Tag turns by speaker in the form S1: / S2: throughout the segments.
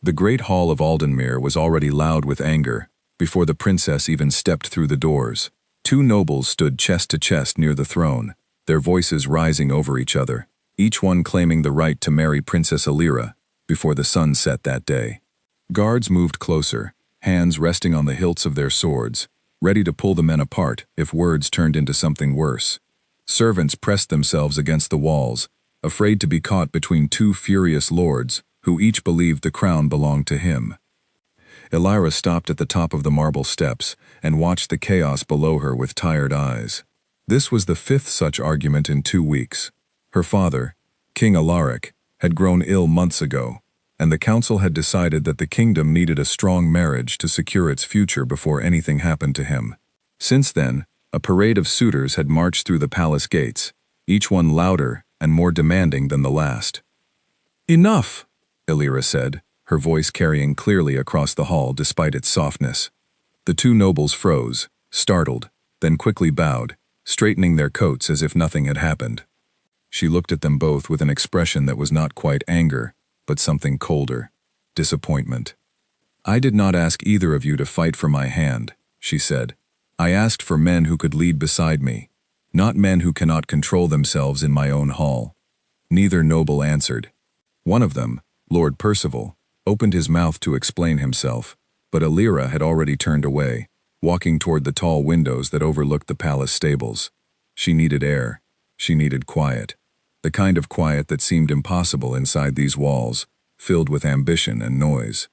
S1: The great hall of Aldenmere was already loud with anger, before the princess even stepped through the doors. Two nobles stood chest to chest near the throne, their voices rising over each other, each one claiming the right to marry Princess Alira before the sun set that day. Guards moved closer, hands resting on the hilts of their swords, ready to pull the men apart if words turned into something worse. Servants pressed themselves against the walls, afraid to be caught between two furious lords who each believed the crown belonged to him. Alira stopped at the top of the marble steps and watched the chaos below her with tired eyes. This was the fifth such argument in 2 weeks. Her father, King Alaric, had grown ill months ago, and the council had decided that the kingdom needed a strong marriage to secure its future before anything happened to him. Since then, a parade of suitors had marched through the palace gates, each one louder and more demanding than the last. "Enough," Alira said, her voice carrying clearly across the hall despite its softness. The two nobles froze, startled, then quickly bowed, straightening their coats as if nothing had happened. She looked at them both with an expression that was not quite anger, but something colder, disappointment. "I did not ask either of you to fight for my hand," she said. "I asked for men who could lead beside me, not men who cannot control themselves in my own hall." Neither noble answered. One of them, Lord Percival, opened his mouth to explain himself, but Alira had already turned away, walking toward the tall windows that overlooked the palace stables. She needed air. She needed quiet. The kind of quiet that seemed impossible inside these walls, filled with ambition and noise.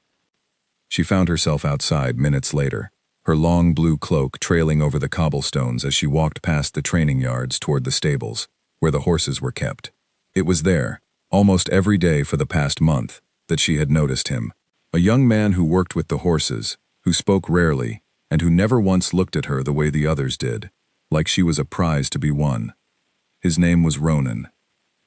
S1: She found herself outside minutes later, her long blue cloak trailing over the cobblestones as she walked past the training yards toward the stables, where the horses were kept. It was there, almost every day for the past month, that she had noticed him. A young man who worked with the horses, who spoke rarely, and who never once looked at her the way the others did, like she was a prize to be won. His name was Ronan.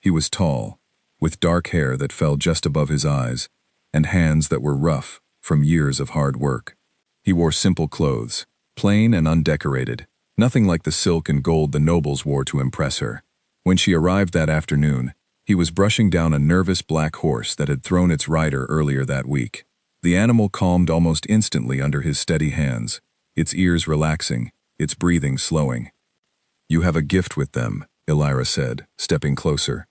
S1: He was tall, with dark hair that fell just above his eyes, and hands that were rough from years of hard work. He wore simple clothes, plain and undecorated, nothing like the silk and gold the nobles wore to impress her. When she arrived that afternoon, he was brushing down a nervous black horse that had thrown its rider earlier that week. The animal calmed almost instantly under his steady hands, its ears relaxing, its breathing slowing. "You have a gift with them," Alira said, stepping closer.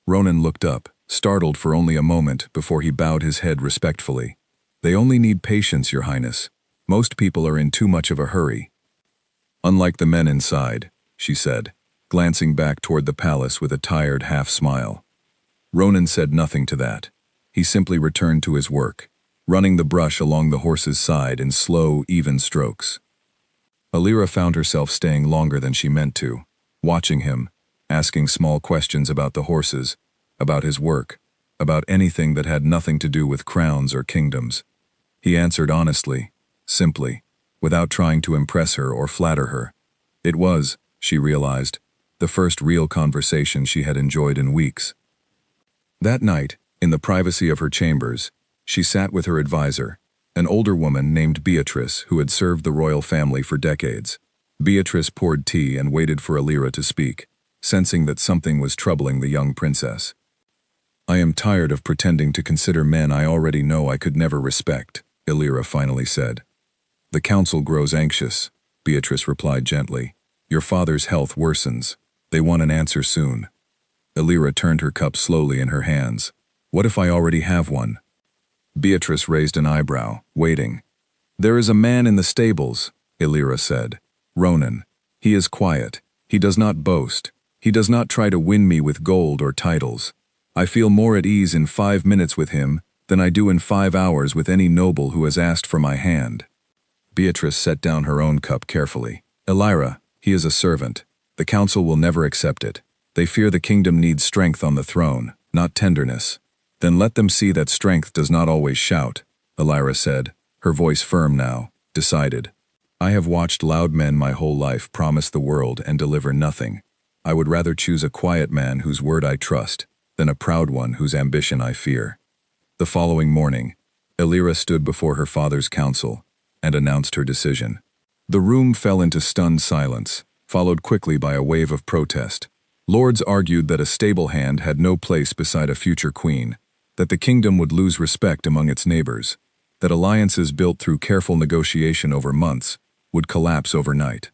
S1: Ronan looked up, startled for only a moment before he bowed his head respectfully. "They only need patience, Your Highness. Most people are in too much of a hurry." "Unlike the men inside," she said, glancing back toward the palace with a tired half-smile. Ronan said nothing to that. He simply returned to his work, running the brush along the horse's side in slow, even strokes. Alira found herself staying longer than she meant to, watching him, asking small questions about the horses, about his work, about anything that had nothing to do with crowns or kingdoms. He answered honestly, simply, without trying to impress her or flatter her. It was, she realized, the first real conversation she had enjoyed in weeks. That night, in the privacy of her chambers, she sat with her advisor, an older woman named Beatrice who had served the royal family for decades. Beatrice poured tea and waited for Alira to speak, sensing that something was troubling the young princess. "I am tired of pretending to consider men I already know I could never respect," Alira finally said. "The council grows anxious," Beatrice replied gently. "Your father's health worsens. They want an answer soon." Alira turned her cup slowly in her hands. "What if I already have one?" Beatrice raised an eyebrow, waiting. "There is a man in the stables," Alira said. "Ronan. He is quiet. He does not boast. He does not try to win me with gold or titles. I feel more at ease in 5 minutes with him than I do in 5 hours with any noble who has asked for my hand." Beatrice set down her own cup carefully. "Alira, he is a servant. The council will never accept it. They fear the kingdom needs strength on the throne, not tenderness." "Then let them see that strength does not always shout," Alira said, her voice firm now, decided. "I have watched loud men my whole life promise the world and deliver nothing. I would rather choose a quiet man whose word I trust than a proud one whose ambition I fear." The following morning, Alira stood before her father's council and announced her decision. The room fell into stunned silence, followed quickly by a wave of protest. Lords argued that a stable hand had no place beside a future queen. that the kingdom would lose respect among its neighbors, that alliances built through careful negotiation over months would collapse overnight.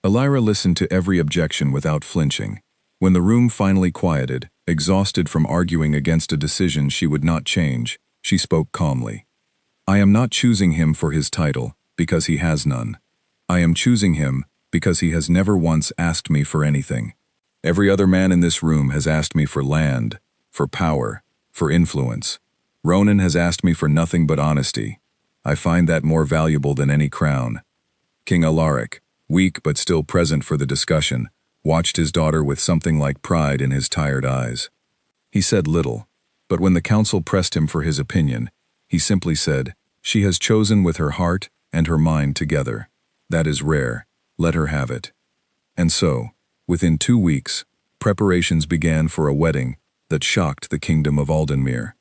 S1: Elira listened to every objection without flinching. When the room finally quieted, exhausted from arguing against a decision she would not change, she spoke calmly. I am not choosing him for his title, because he has none. I am choosing him because he has never once asked me for anything. Every other man in this room has asked me for land, for power, for influence. Ronan has asked me for nothing but honesty. I find that more valuable than any crown. King Alaric, weak but still present for the discussion, watched his daughter with something like pride in his tired eyes. He said little, but when the council pressed him for his opinion, he simply said, "She has chosen with her heart and her mind together. That is rare. Let her have it." And so, within 2 weeks, preparations began for a wedding that shocked the kingdom of Aldenmere.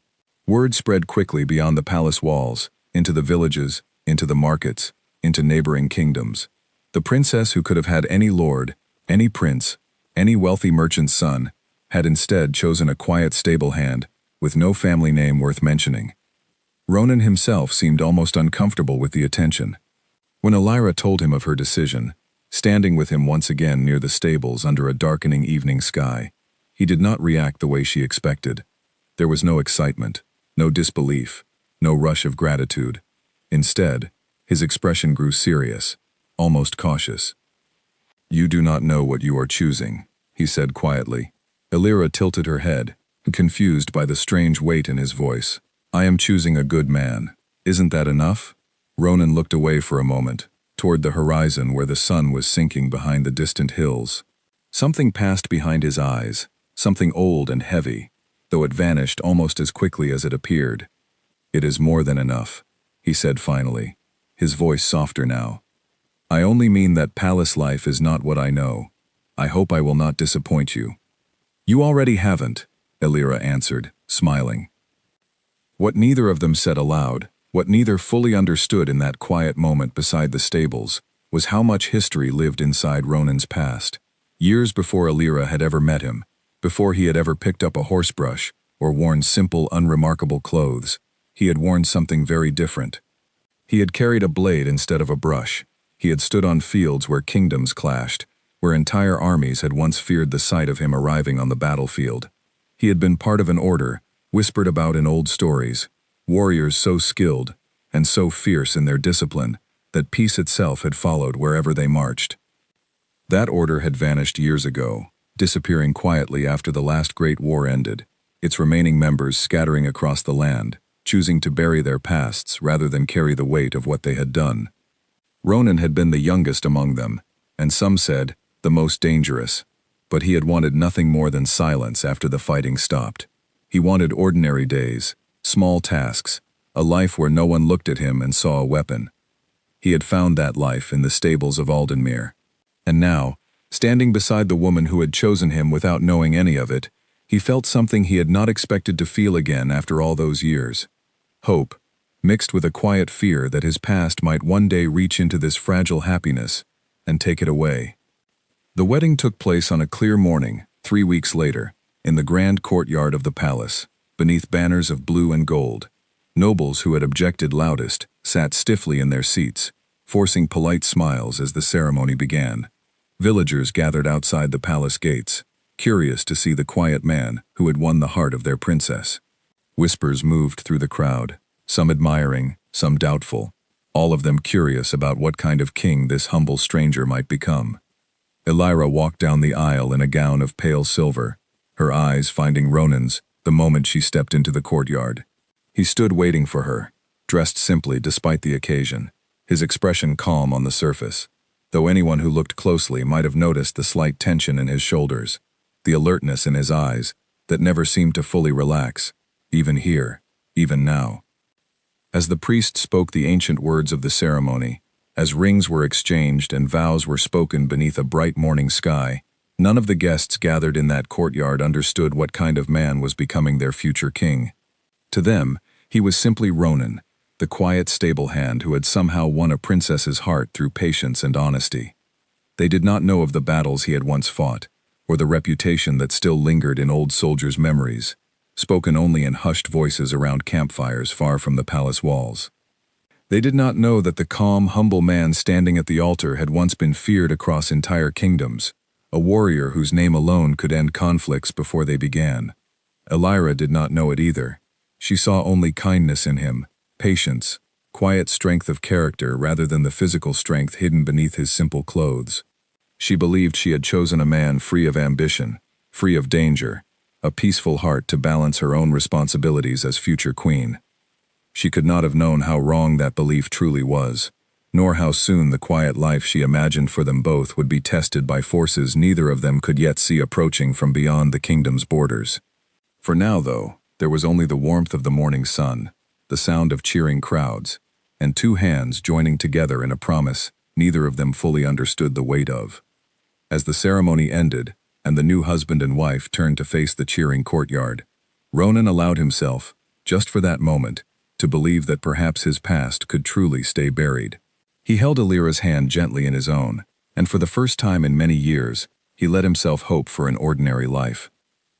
S1: Word spread quickly beyond the palace walls, into the villages, into the markets, into neighboring kingdoms. The princess who could have had any lord, any prince, any wealthy merchant's son, had instead chosen a quiet stable hand, with no family name worth mentioning. Ronan himself seemed almost uncomfortable with the attention. When Elira told him of her decision, standing with him once again near the stables under a darkening evening sky, he did not react the way she expected. There was no excitement, no disbelief, no rush of gratitude. Instead, his expression grew serious, almost cautious. "You do not know what you are choosing," he said quietly. Elira tilted her head, confused by the strange weight in his voice. "I am choosing a good man. Isn't that enough?" Ronan looked away for a moment, toward the horizon where the sun was sinking behind the distant hills. Something passed behind his eyes, something old and heavy, though it vanished almost as quickly as it appeared. "It is more than enough," he said finally, his voice softer now. "I only mean that palace life is not what I know. I hope I will not disappoint you." "You already haven't," Elira answered, smiling. What neither of them said aloud, what neither fully understood in that quiet moment beside the stables, was how much history lived inside Ronan's past. Years before Elira had ever met him, before he had ever picked up a horsebrush or worn simple, unremarkable clothes, he had worn something very different. He had carried a blade instead of a brush. He had stood on fields where kingdoms clashed, where entire armies had once feared the sight of him arriving on the battlefield. He had been part of an order, whispered about in old stories, warriors so skilled and so fierce in their discipline that peace itself had followed wherever they marched. That order had vanished years ago, disappearing quietly after the last great war ended, its remaining members scattering across the land, choosing to bury their pasts rather than carry the weight of what they had done. Ronan had been the youngest among them, and some said, the most dangerous, but he had wanted nothing more than silence after the fighting stopped. He wanted ordinary days, small tasks, a life where no one looked at him and saw a weapon. He had found that life in the stables of Aldenmere. And now, standing beside the woman who had chosen him without knowing any of it, he felt something he had not expected to feel again after all those years. Hope, mixed with a quiet fear that his past might one day reach into this fragile happiness and take it away. The wedding took place on a clear morning, 3 weeks later, in the grand courtyard of the palace, beneath banners of blue and gold. Nobles who had objected loudest sat stiffly in their seats, forcing polite smiles as the ceremony began. Villagers gathered outside the palace gates, curious to see the quiet man who had won the heart of their princess. Whispers moved through the crowd, some admiring, some doubtful, all of them curious about what kind of king this humble stranger might become. Elira walked down the aisle in a gown of pale silver, her eyes finding Ronan's the moment she stepped into the courtyard. He stood waiting for her, dressed simply despite the occasion, his expression calm on the surface, though anyone who looked closely might have noticed the slight tension in his shoulders, the alertness in his eyes that never seemed to fully relax, even here, even now. As the priest spoke the ancient words of the ceremony, as rings were exchanged and vows were spoken beneath a bright morning sky, none of the guests gathered in that courtyard understood what kind of man was becoming their future king. To them, he was simply Ronan, the quiet stable hand who had somehow won a princess's heart through patience and honesty. They did not know of the battles he had once fought, or the reputation that still lingered in old soldiers' memories. spoken only in hushed voices around campfires far from the palace walls. They did not know that the calm, humble man standing at the altar had once been feared across entire kingdoms, a warrior whose name alone could end conflicts before they began. Elira did not know it either. She saw only kindness in him, patience, quiet strength of character rather than the physical strength hidden beneath his simple clothes. She believed she had chosen a man free of ambition, free of danger, a peaceful heart to balance her own responsibilities as future queen. She could not have known how wrong that belief truly was, nor how soon the quiet life she imagined for them both would be tested by forces neither of them could yet see approaching from beyond the kingdom's borders. For now, though, there was only the warmth of the morning sun, the sound of cheering crowds, and two hands joining together in a promise neither of them fully understood the weight of. As the ceremony ended, and the new husband and wife turned to face the cheering courtyard, Ronan allowed himself, just for that moment, to believe that perhaps his past could truly stay buried. He held Elira's hand gently in his own, and for the first time in many years, he let himself hope for an ordinary life.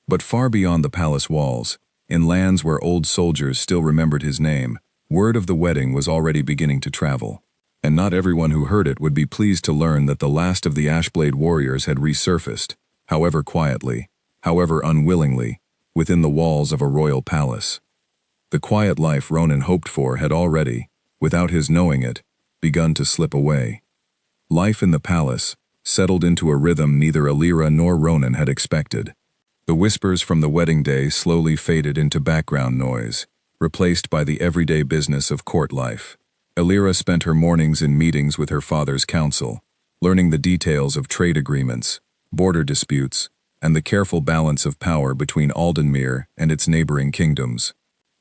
S1: But far beyond the palace walls, in lands where old soldiers still remembered his name, word of the wedding was already beginning to travel. And not everyone who heard it would be pleased to learn that the last of the Ashblade warriors had resurfaced, however quietly, however unwillingly, within the walls of a royal palace. The quiet life Ronan hoped for had already, without his knowing it, begun to slip away. Life in the palace settled into a rhythm neither Elira nor Ronan had expected. The whispers from the wedding day slowly faded into background noise, replaced by the everyday business of court life. Elira spent her mornings in meetings with her father's council, learning the details of trade agreements, border disputes, and the careful balance of power between Aldenmere and its neighboring kingdoms.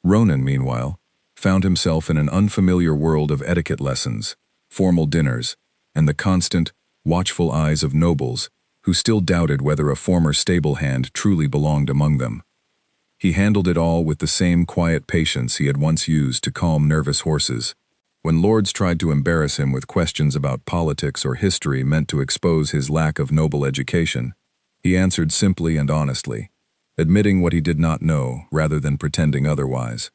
S1: Ronan, meanwhile, found himself in an unfamiliar world of etiquette lessons, formal dinners, and the constant, watchful eyes of nobles who still doubted whether a former stable hand truly belonged among them. He handled it all with the same quiet patience he had once used to calm nervous horses. When lords tried to embarrass him with questions about politics or history meant to expose his lack of noble education, he answered simply and honestly, admitting what he did not know rather than pretending otherwise.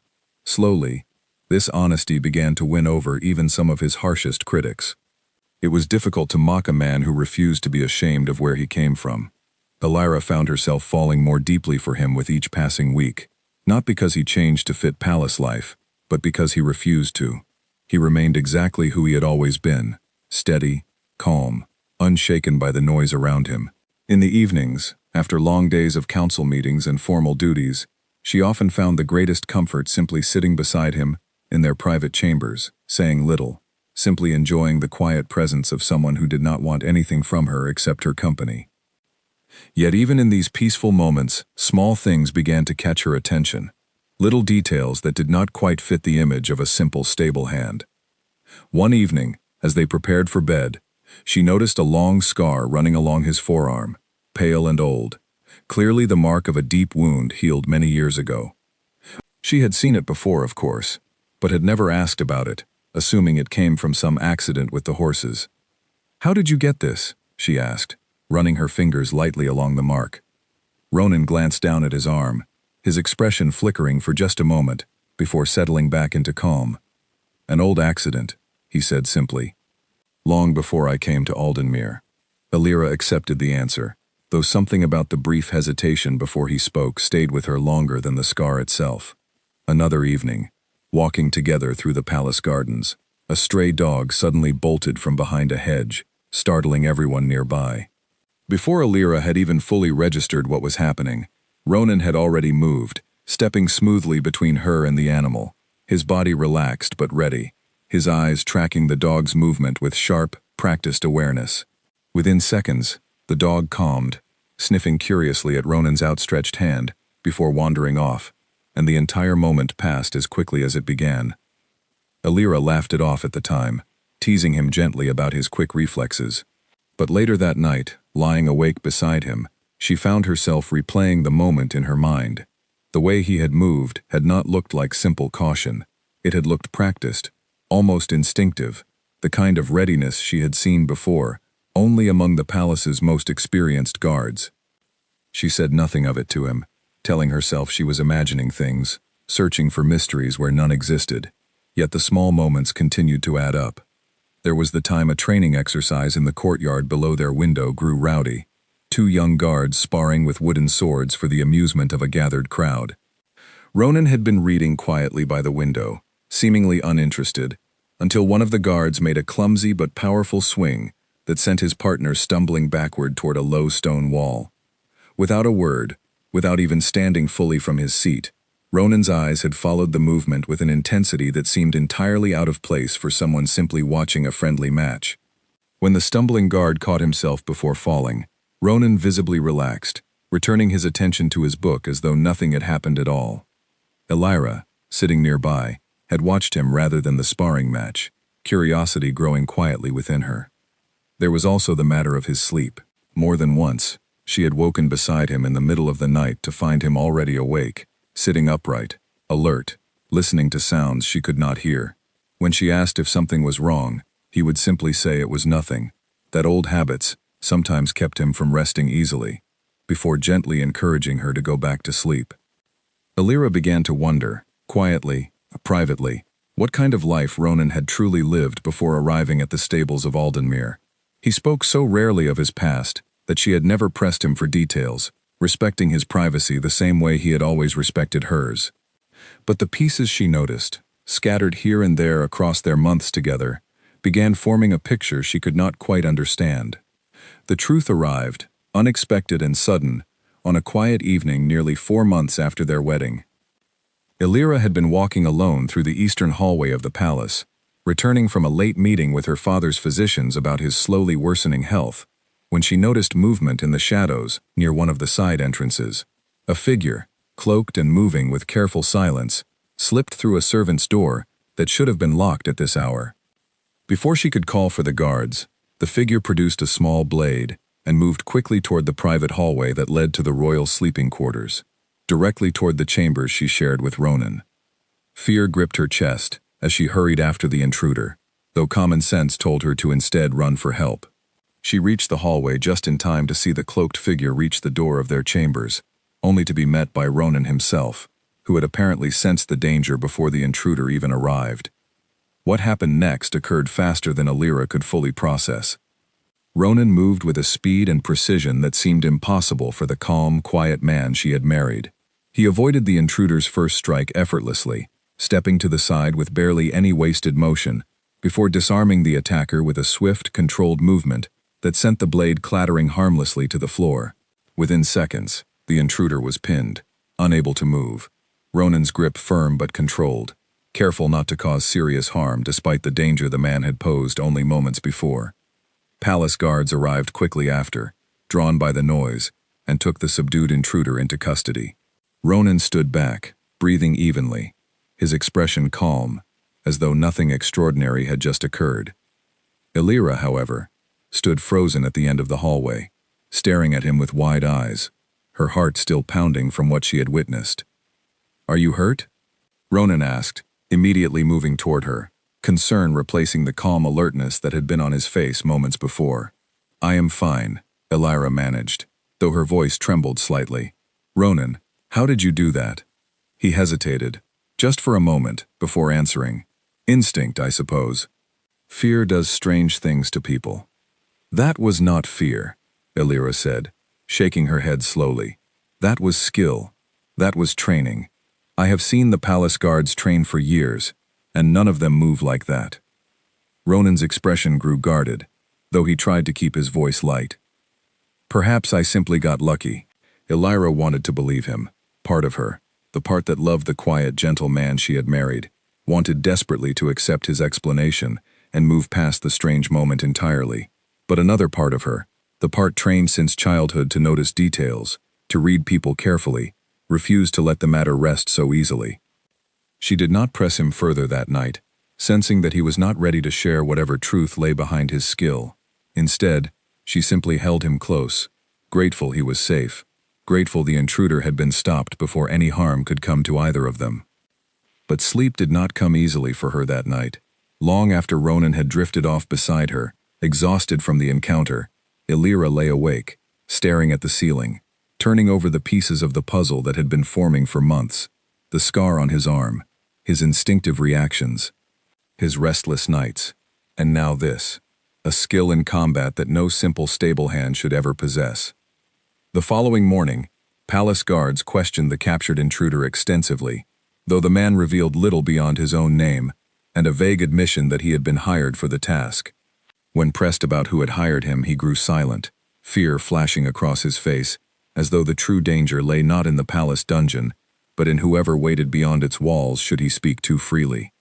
S1: Slowly, this honesty began to win over even some of his harshest critics. It was difficult to mock a man who refused to be ashamed of where he came from. Elira found herself falling more deeply for him with each passing week, not because he changed to fit palace life, but because he refused to. He remained exactly who he had always been, steady, calm, unshaken by the noise around him. In the evenings, after long days of council meetings and formal duties, she often found the greatest comfort simply sitting beside him in their private chambers, saying little, simply enjoying the quiet presence of someone who did not want anything from her except her company. Yet even in these peaceful moments, small things began to catch her attention. Little details that did not quite fit the image of a simple stable hand. One evening, as they prepared for bed, she noticed a long scar running along his forearm, pale and old, clearly the mark of a deep wound healed many years ago. She had seen it before, of course, but had never asked about it, assuming it came from some accident with the horses. "How did you get this?" she asked, running her fingers lightly along the mark. Ronan glanced down at his arm, his expression flickering for just a moment, before settling back into calm. "An old accident," he said simply. "Long before I came to Aldenmere." Elira accepted the answer, though something about the brief hesitation before he spoke stayed with her longer than the scar itself. Another evening, walking together through the palace gardens, a stray dog suddenly bolted from behind a hedge, startling everyone nearby. Before Elira had even fully registered what was happening, Ronan had already moved, stepping smoothly between her and the animal, his body relaxed but ready, his eyes tracking the dog's movement with sharp, practiced awareness. Within seconds, the dog calmed, sniffing curiously at Ronan's outstretched hand, before wandering off, and the entire moment passed as quickly as it began. Elira laughed it off at the time, teasing him gently about his quick reflexes. But later that night, lying awake beside him, she found herself replaying the moment in her mind. The way he had moved had not looked like simple caution. It had looked practiced, almost instinctive, the kind of readiness she had seen before, only among the palace's most experienced guards. She said nothing of it to him, telling herself she was imagining things, searching for mysteries where none existed. Yet the small moments continued to add up. There was the time a training exercise in the courtyard below their window grew rowdy. 2 young guards sparring with wooden swords for the amusement of a gathered crowd. Ronan had been reading quietly by the window, seemingly uninterested, until one of the guards made a clumsy but powerful swing that sent his partner stumbling backward toward a low stone wall. Without a word, without even standing fully from his seat, Ronan's eyes had followed the movement with an intensity that seemed entirely out of place for someone simply watching a friendly match. When the stumbling guard caught himself before falling, Ronan visibly relaxed, returning his attention to his book as though nothing had happened at all. Elira, sitting nearby, had watched him rather than the sparring match, curiosity growing quietly within her. There was also the matter of his sleep. More than once, she had woken beside him in the middle of the night to find him already awake, sitting upright, alert, listening to sounds she could not hear. When she asked if something was wrong, he would simply say it was nothing, that old habits sometimes kept him from resting easily, before gently encouraging her to go back to sleep. Elira began to wonder, quietly, privately, what kind of life Ronan had truly lived before arriving at the stables of Aldenmere. He spoke so rarely of his past that she had never pressed him for details, respecting his privacy the same way he had always respected hers. But the pieces she noticed, scattered here and there across their months together, began forming a picture she could not quite understand. The truth arrived, unexpected and sudden, on a quiet evening nearly 4 months after their wedding. Elira had been walking alone through the eastern hallway of the palace, returning from a late meeting with her father's physicians about his slowly worsening health, when she noticed movement in the shadows near one of the side entrances. A figure, cloaked and moving with careful silence, slipped through a servant's door that should have been locked at this hour. Before she could call for the guards, the figure produced a small blade and moved quickly toward the private hallway that led to the royal sleeping quarters, directly toward the chambers she shared with Ronan. Fear gripped her chest as she hurried after the intruder, though common sense told her to instead run for help. She reached the hallway just in time to see the cloaked figure reach the door of their chambers, only to be met by Ronan himself, who had apparently sensed the danger before the intruder even arrived. What happened next occurred faster than Elira could fully process. Ronan moved with a speed and precision that seemed impossible for the calm, quiet man she had married. He avoided the intruder's first strike effortlessly, stepping to the side with barely any wasted motion, before disarming the attacker with a swift, controlled movement that sent the blade clattering harmlessly to the floor. Within seconds, the intruder was pinned, unable to move, Ronan's grip firm but controlled, careful not to cause serious harm despite the danger the man had posed only moments before. Palace guards arrived quickly after, drawn by the noise, and took the subdued intruder into custody. Ronan stood back, breathing evenly, his expression calm, as though nothing extraordinary had just occurred. Elira, however, stood frozen at the end of the hallway, staring at him with wide eyes, her heart still pounding from what she had witnessed. "Are you hurt?" Ronan asked, immediately moving toward her, concern replacing the calm alertness that had been on his face moments before. "I am fine," Elira managed, though her voice trembled slightly. "Ronan, how did you do that?" He hesitated, just for a moment, before answering. "Instinct, I suppose. Fear does strange things to people." "That was not fear," Elira said, shaking her head slowly. "That was skill. That was training. I have seen the palace guards train for years, and none of them move like that." Ronan's expression grew guarded, though he tried to keep his voice light. "Perhaps I simply got lucky." Elira wanted to believe him. Part of her, the part that loved the quiet, gentle man she had married, wanted desperately to accept his explanation and move past the strange moment entirely. But another part of her, the part trained since childhood to notice details, to read people carefully, refused to let the matter rest so easily. She did not press him further that night, sensing that he was not ready to share whatever truth lay behind his skill. Instead, she simply held him close, grateful he was safe, grateful the intruder had been stopped before any harm could come to either of them. But sleep did not come easily for her that night. Long after Ronan had drifted off beside her, exhausted from the encounter, Elira lay awake, staring at the ceiling, turning over the pieces of the puzzle that had been forming for months. The scar on his arm, his instinctive reactions, his restless nights, and now this, a skill in combat that no simple stable hand should ever possess. The following morning, palace guards questioned the captured intruder extensively, though the man revealed little beyond his own name and a vague admission that he had been hired for the task. When pressed about who had hired him, he grew silent, fear flashing across his face, as though the true danger lay not in the palace dungeon, but in whoever waited beyond its walls should he speak too freely.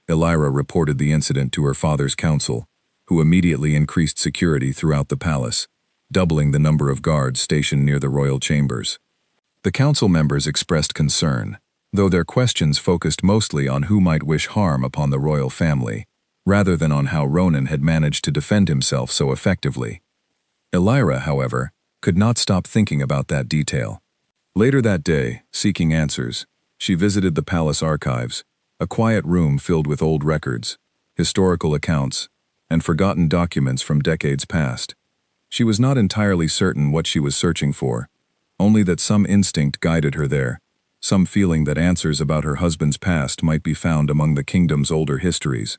S1: Elira reported the incident to her father's council, who immediately increased security throughout the palace, doubling the number of guards stationed near the royal chambers. The council members expressed concern, though their questions focused mostly on who might wish harm upon the royal family, rather than on how Ronan had managed to defend himself so effectively. Elira, however, could not stop thinking about that detail. Later that day, seeking answers, she visited the palace archives, a quiet room filled with old records, historical accounts, and forgotten documents from decades past. She was not entirely certain what she was searching for, only that some instinct guided her there, some feeling that answers about her husband's past might be found among the kingdom's older histories.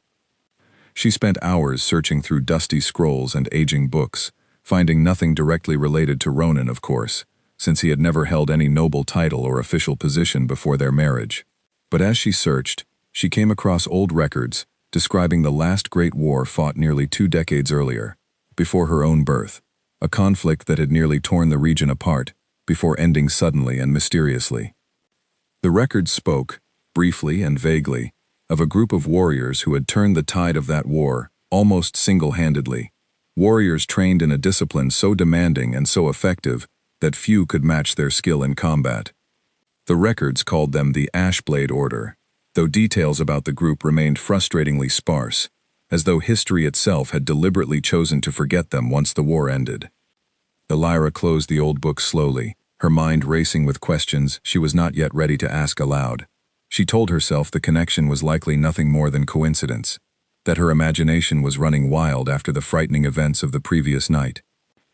S1: She spent hours searching through dusty scrolls and aging books, finding nothing directly related to Ronan, of course, since he had never held any noble title or official position before their marriage. But as she searched, she came across old records describing the last great war fought nearly 2 decades earlier, before her own birth, a conflict that had nearly torn the region apart, before ending suddenly and mysteriously. The records spoke, briefly and vaguely, of a group of warriors who had turned the tide of that war, almost single-handedly, warriors trained in a discipline so demanding and so effective that few could match their skill in combat. The records called them the Ashblade Order, though details about the group remained frustratingly sparse, as though history itself had deliberately chosen to forget them once the war ended. Elira closed the old book slowly, her mind racing with questions she was not yet ready to ask aloud. She told herself the connection was likely nothing more than coincidence, that her imagination was running wild after the frightening events of the previous night.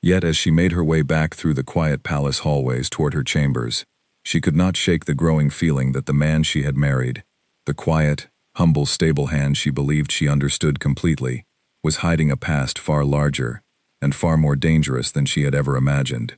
S1: Yet as she made her way back through the quiet palace hallways toward her chambers, she could not shake the growing feeling that the man she had married, the quiet, humble stable hand she believed she understood completely, was hiding a past far larger and far more dangerous than she had ever imagined.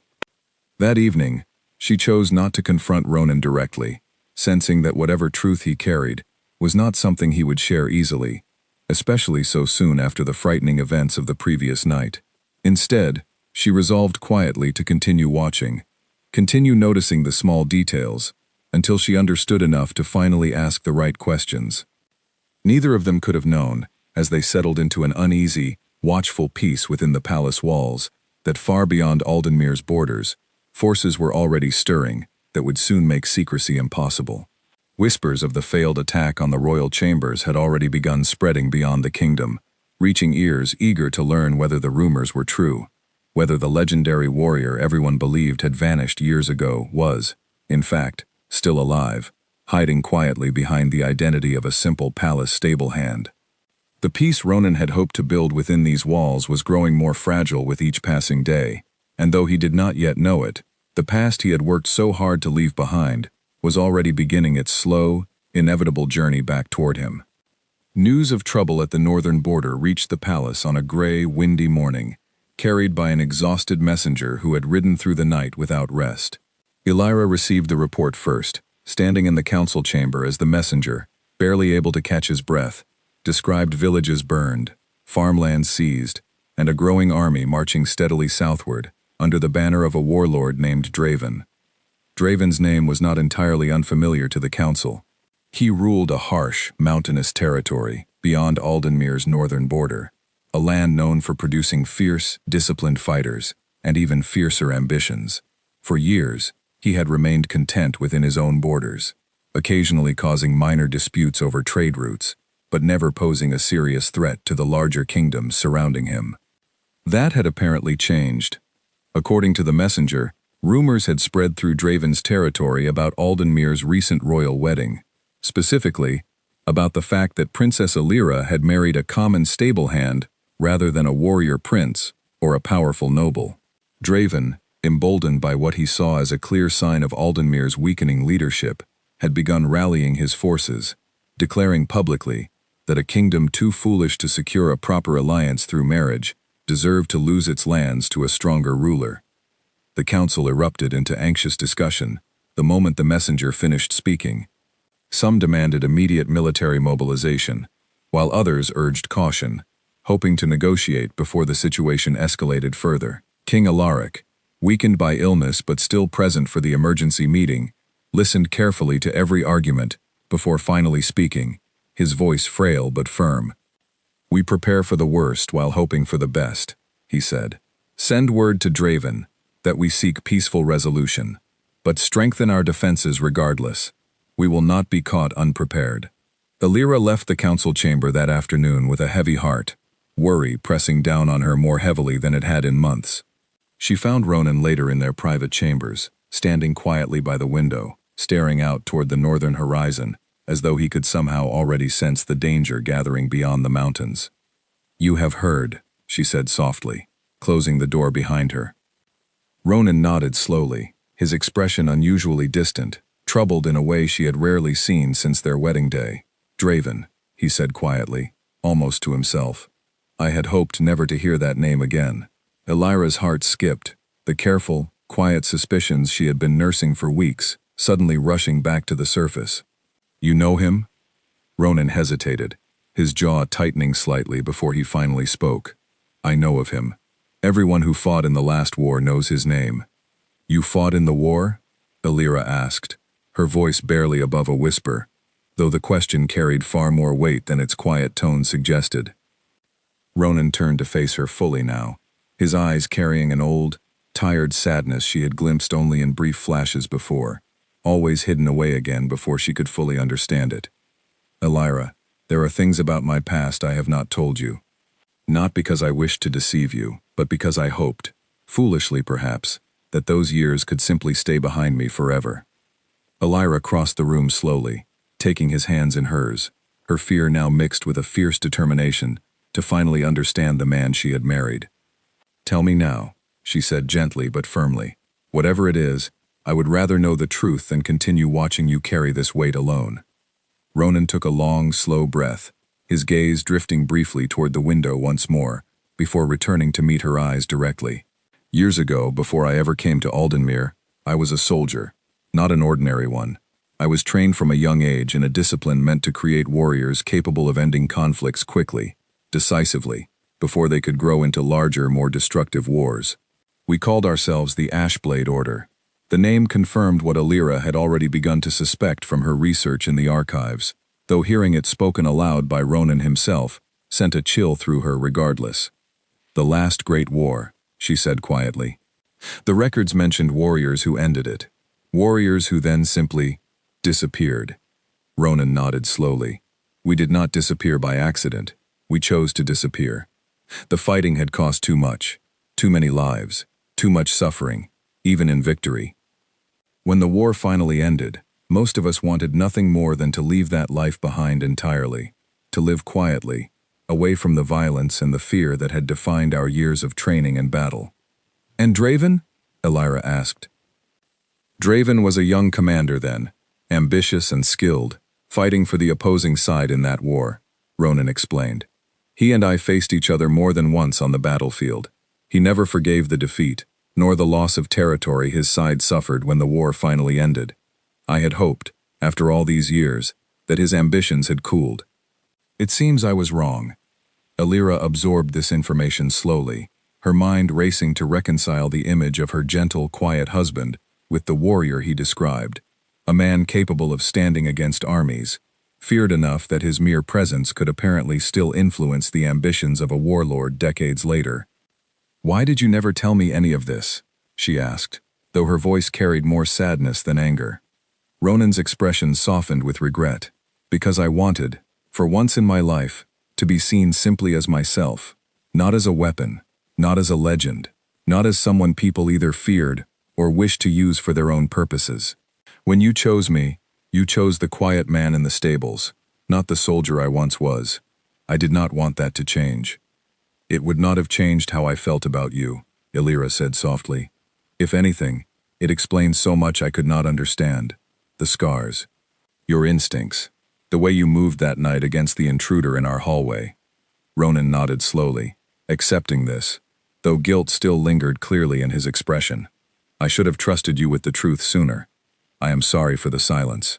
S1: That evening, she chose not to confront Ronan directly, sensing that whatever truth he carried was not something he would share easily, especially so soon after the frightening events of the previous night. Instead, she resolved quietly to continue watching, continue noticing the small details, until she understood enough to finally ask the right questions. Neither of them could have known, as they settled into an uneasy, watchful peace within the palace walls, that far beyond Aldenmir's borders, forces were already stirring that would soon make secrecy impossible. Whispers of the failed attack on the royal chambers had already begun spreading beyond the kingdom, reaching ears eager to learn whether the rumors were true, whether the legendary warrior everyone believed had vanished years ago was, in fact, still alive, hiding quietly behind the identity of a simple palace stable hand. The peace Ronan had hoped to build within these walls was growing more fragile with each passing day, and though he did not yet know it, the past he had worked so hard to leave behind was already beginning its slow, inevitable journey back toward him. News of trouble at the northern border reached the palace on a gray, windy morning, carried by an exhausted messenger who had ridden through the night without rest. Elira received the report first, standing in the council chamber as the messenger, barely able to catch his breath, described villages burned, farmlands seized, and a growing army marching steadily southward, under the banner of a warlord named Draven. Draven's name was not entirely unfamiliar to the council. He ruled a harsh, mountainous territory beyond Aldenmir's northern border, a land known for producing fierce, disciplined fighters, and even fiercer ambitions. For years, he had remained content within his own borders, occasionally causing minor disputes over trade routes, but never posing a serious threat to the larger kingdoms surrounding him. That had apparently changed. According to the messenger, rumors had spread through Draven's territory about Aldenmir's recent royal wedding, specifically, about the fact that Princess Elira had married a common stable hand rather than a warrior prince or a powerful noble. Draven, emboldened by what he saw as a clear sign of Aldenmir's weakening leadership, had begun rallying his forces, declaring publicly that a kingdom too foolish to secure a proper alliance through marriage deserved to lose its lands to a stronger ruler. The council erupted into anxious discussion the moment the messenger finished speaking. Some demanded immediate military mobilization, while others urged caution, hoping to negotiate before the situation escalated further. King Alaric, weakened by illness but still present for the emergency meeting, listened carefully to every argument before finally speaking, his voice frail but firm. "We prepare for the worst while hoping for the best," he said. "Send word to Draven that we seek peaceful resolution, but strengthen our defenses regardless. We will not be caught unprepared." Illyra left the council chamber that afternoon with a heavy heart, worry pressing down on her more heavily than it had in months. She found Ronan later in their private chambers, standing quietly by the window, staring out toward the northern horizon, as though he could somehow already sense the danger gathering beyond the mountains. "You have heard," she said softly, closing the door behind her. Ronan nodded slowly, his expression unusually distant, troubled in a way she had rarely seen since their wedding day. "Draven," he said quietly, almost to himself. "I had hoped never to hear that name again." Illyra's heart skipped, the careful, quiet suspicions she had been nursing for weeks, suddenly rushing back to the surface. "You know him?" Ronan hesitated, his jaw tightening slightly before he finally spoke. "I know of him. Everyone who fought in the last war knows his name." "You fought in the war?" Illyra asked, her voice barely above a whisper, though the question carried far more weight than its quiet tone suggested. Ronan turned to face her fully now, his eyes carrying an old, tired sadness she had glimpsed only in brief flashes before, always hidden away again before she could fully understand it. "Illyra, there are things about my past I have not told you. Not because I wished to deceive you, but because I hoped, foolishly perhaps, that those years could simply stay behind me forever." Illyra crossed the room slowly, taking his hands in hers, her fear now mixed with a fierce determination to finally understand the man she had married. "Tell me now," she said gently but firmly. "Whatever it is, I would rather know the truth than continue watching you carry this weight alone." Ronan took a long, slow breath, his gaze drifting briefly toward the window once more, before returning to meet her eyes directly. "Years ago, before I ever came to Aldenmir, I was a soldier, not an ordinary one. I was trained from a young age in a discipline meant to create warriors capable of ending conflicts quickly, decisively, before they could grow into larger, more destructive wars. We called ourselves the Ashblade Order." The name confirmed what Illyra had already begun to suspect from her research in the archives, though hearing it spoken aloud by Ronan himself sent a chill through her regardless. "The last great war," she said quietly. "The records mentioned warriors who ended it, warriors who then simply disappeared." Ronan nodded slowly. "We did not disappear by accident. We chose to disappear. The fighting had cost too much, too many lives, too much suffering, even in victory. When the war finally ended, most of us wanted nothing more than to leave that life behind entirely, to live quietly, away from the violence and the fear that had defined our years of training and battle." "And Draven?" Illyra asked. "Draven was a young commander then, ambitious and skilled, fighting for the opposing side in that war," Ronan explained. "He and I faced each other more than once on the battlefield. He never forgave the defeat, nor the loss of territory his side suffered when the war finally ended. I had hoped, after all these years, that his ambitions had cooled. It seems I was wrong." Illyra absorbed this information slowly, her mind racing to reconcile the image of her gentle, quiet husband with the warrior he described, a man capable of standing against armies, feared enough that his mere presence could apparently still influence the ambitions of a warlord decades later. "Why did you never tell me any of this?" she asked, though her voice carried more sadness than anger. Ronan's expression softened with regret. "Because I wanted, for once in my life, to be seen simply as myself, not as a weapon, not as a legend, not as someone people either feared or wished to use for their own purposes. When you chose me, you chose the quiet man in the stables, not the soldier I once was. I did not want that to change." "It would not have changed how I felt about you," Illyra said softly. If anything, it explains so much I could not understand. The scars. Your instincts. The way you moved that night against the intruder in our hallway. Ronan nodded slowly, accepting this, though guilt still lingered clearly in his expression. I should have trusted you with the truth sooner. I am sorry for the silence.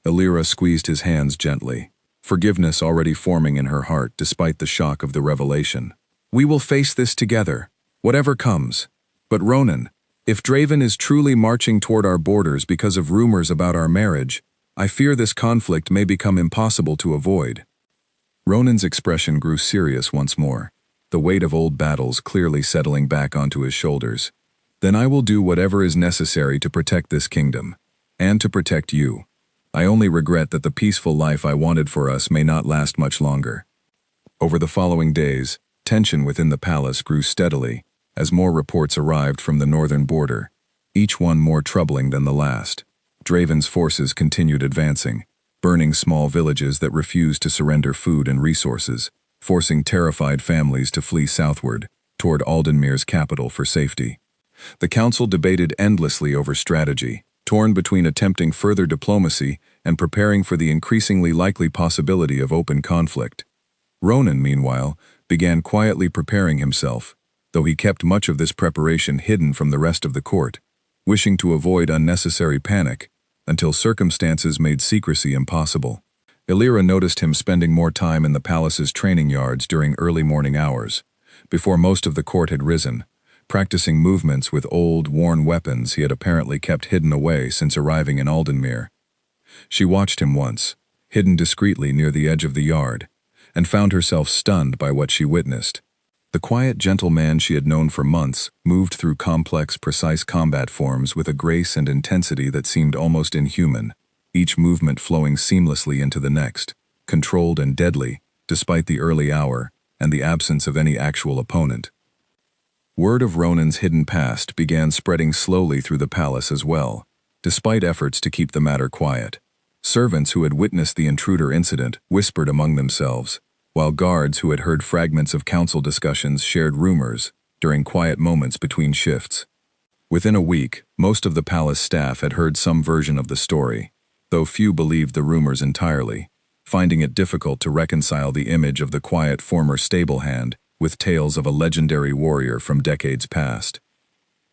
S1: Illyra squeezed his hands gently, forgiveness already forming in her heart despite the shock of the revelation. We will face this together, whatever comes. But Ronan, if Draven is truly marching toward our borders because of rumors about our marriage, I fear this conflict may become impossible to avoid. Ronan's expression grew serious once more, the weight of old battles clearly settling back onto his shoulders. Then I will do whatever is necessary to protect this kingdom, and to protect you. I only regret that the peaceful life I wanted for us may not last much longer. Over the following days, tension within the palace grew steadily, as more reports arrived from the northern border, each one more troubling than the last. Draven's forces continued advancing, burning small villages that refused to surrender food and resources, forcing terrified families to flee southward, toward Aldenmir's capital for safety. The council debated endlessly over strategy, torn between attempting further diplomacy and preparing for the increasingly likely possibility of open conflict. Ronan, meanwhile, began quietly preparing himself, though he kept much of this preparation hidden from the rest of the court, wishing to avoid unnecessary panic until circumstances made secrecy impossible. Illyra noticed him spending more time in the palace's training yards during early morning hours, before most of the court had risen, practicing movements with old, worn weapons he had apparently kept hidden away since arriving in Aldenmir. She watched him once, hidden discreetly near the edge of the yard, and found herself stunned by what she witnessed. The quiet, gentle man she had known for months moved through complex, precise combat forms with a grace and intensity that seemed almost inhuman, each movement flowing seamlessly into the next, controlled and deadly, despite the early hour and the absence of any actual opponent. Word of Ronan's hidden past began spreading slowly through the palace as well, despite efforts to keep the matter quiet. Servants who had witnessed the intruder incident whispered among themselves, while guards who had heard fragments of council discussions shared rumors during quiet moments between shifts. Within a week, most of the palace staff had heard some version of the story, though few believed the rumors entirely, finding it difficult to reconcile the image of the quiet former stable hand with tales of a legendary warrior from decades past.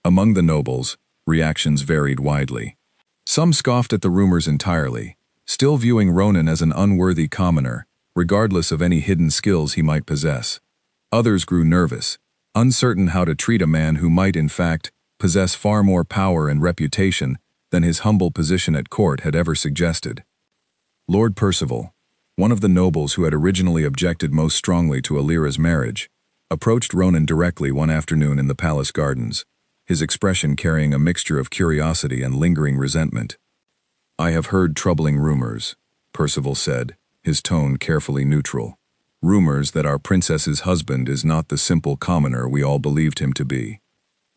S1: Among the nobles, reactions varied widely. Some scoffed at the rumors entirely, still viewing Ronan as an unworthy commoner, regardless of any hidden skills he might possess. Others grew nervous, uncertain how to treat a man who might, in fact, possess far more power and reputation than his humble position at court had ever suggested. Lord Percival, one of the nobles who had originally objected most strongly to Illyra's marriage, approached Ronan directly one afternoon in the palace gardens, his expression carrying a mixture of curiosity and lingering resentment. I have heard troubling rumors, Percival said, his tone carefully neutral. Rumors that our princess's husband is not the simple commoner we all believed him to be.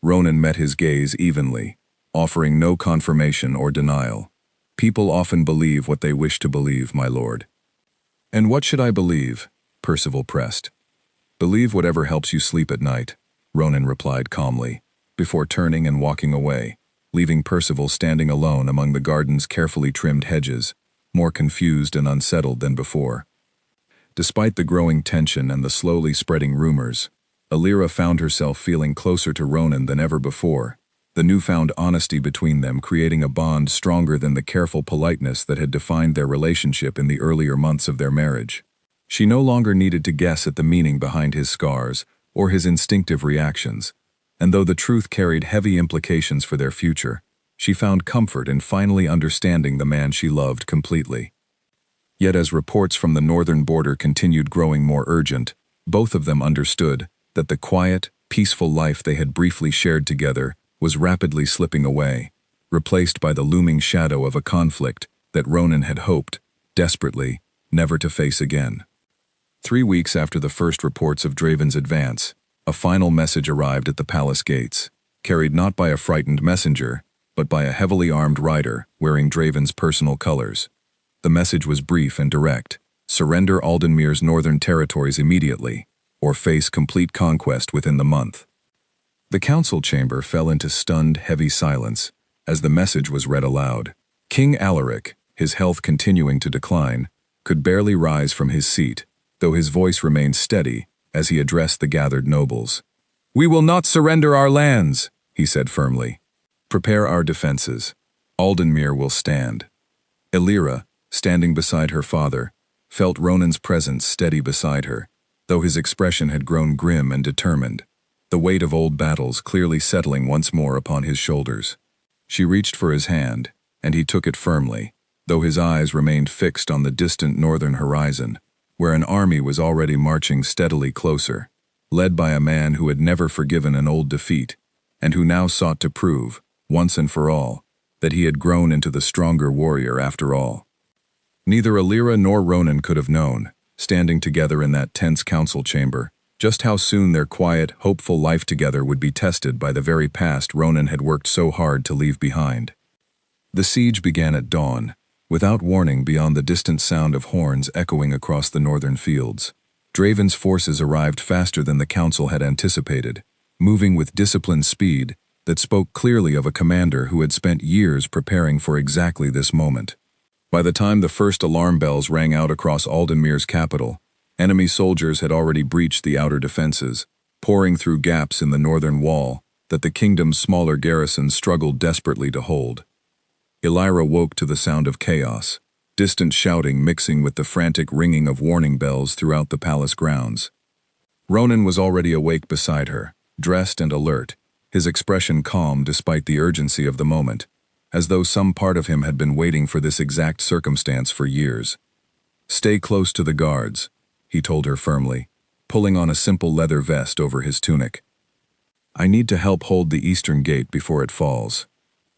S1: Ronan met his gaze evenly, offering no confirmation or denial. People often believe what they wish to believe, my lord. And what should I believe? Percival pressed. Believe whatever helps you sleep at night, Ronan replied calmly, before turning and walking away, leaving Percival standing alone among the garden's carefully trimmed hedges, more confused and unsettled than before. Despite the growing tension and the slowly spreading rumors, Illyra found herself feeling closer to Ronan than ever before, the newfound honesty between them creating a bond stronger than the careful politeness that had defined their relationship in the earlier months of their marriage. She no longer needed to guess at the meaning behind his scars or his instinctive reactions, and though the truth carried heavy implications for their future, she found comfort in finally understanding the man she loved completely. Yet as reports from the northern border continued growing more urgent, both of them understood that the quiet, peaceful life they had briefly shared together was rapidly slipping away, replaced by the looming shadow of a conflict that Ronan had hoped, desperately, never to face again. 3 weeks after the first reports of Draven's advance, a final message arrived at the palace gates, carried not by a frightened messenger, but by a heavily armed rider wearing Draven's personal colors. The message was brief and direct: surrender Aldenmir's northern territories immediately, or face complete conquest within the month. The council chamber fell into stunned, heavy silence as the message was read aloud. King Alaric, his health continuing to decline, could barely rise from his seat, though his voice remained steady as he addressed the gathered nobles. "We will not surrender our lands," he said firmly. "Prepare our defenses. Aldenmere will stand." Elira, standing beside her father, felt Ronan's presence steady beside her, though his expression had grown grim and determined, the weight of old battles clearly settling once more upon his shoulders. She reached for his hand, and he took it firmly, though his eyes remained fixed on the distant northern horizon, where an army was already marching steadily closer, led by a man who had never forgiven an old defeat, and who now sought to prove, once and for all, that he had grown into the stronger warrior after all. Neither Elira nor Ronan could have known, standing together in that tense council chamber, just how soon their quiet, hopeful life together would be tested by the very past Ronan had worked so hard to leave behind. The siege began at dawn, without warning beyond the distant sound of horns echoing across the northern fields. Draven's forces arrived faster than the council had anticipated, moving with disciplined speed that spoke clearly of a commander who had spent years preparing for exactly this moment. By the time the first alarm bells rang out across Aldenmere's capital, enemy soldiers had already breached the outer defenses, pouring through gaps in the northern wall that the kingdom's smaller garrisons struggled desperately to hold. Elira woke to the sound of chaos, distant shouting mixing with the frantic ringing of warning bells throughout the palace grounds. Ronan was already awake beside her, dressed and alert, his expression calm despite the urgency of the moment, as though some part of him had been waiting for this exact circumstance for years. "Stay close to the guards," he told her firmly, pulling on a simple leather vest over his tunic. "I need to help hold the eastern gate before it falls."